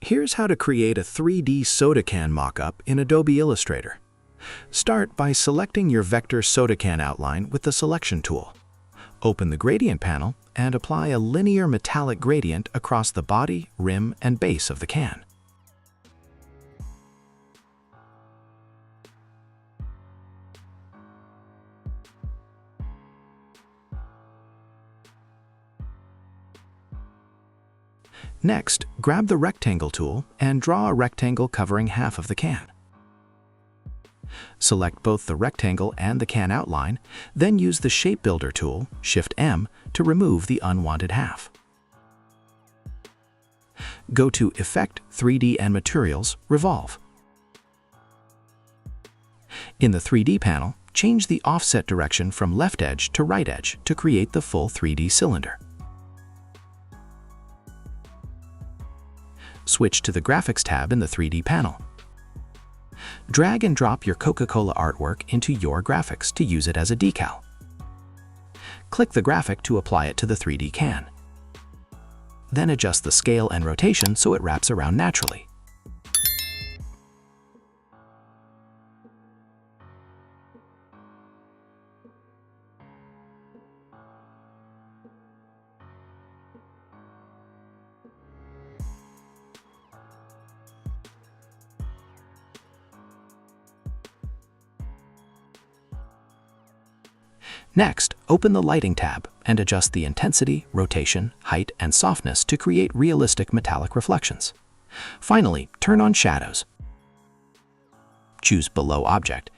Here's how to create a 3D soda can mockup in Adobe Illustrator. Start by selecting your vector soda can outline with the Selection tool. Open the Gradient panel and apply a linear metallic gradient across the body, rim, and base of the can. Next, grab the Rectangle tool and draw a rectangle covering half of the can. Select both the rectangle and the can outline, then use the Shape Builder tool, Shift-M, to remove the unwanted half. Go to Effect, 3D and Materials, Revolve. In the 3D panel, change the offset direction from left edge to right edge to create the full 3D cylinder. Switch to the Graphics tab in the 3D panel. Drag and drop your Coca-Cola artwork into your graphics to use it as a decal. Click the graphic to apply it to the 3D can. Then adjust the scale and rotation so it wraps around naturally. Next, open the Lighting tab and adjust the intensity, rotation, height, and softness to create realistic metallic reflections. Finally, turn on Shadows. Choose Below Object.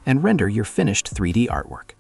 And render your finished 3D artwork.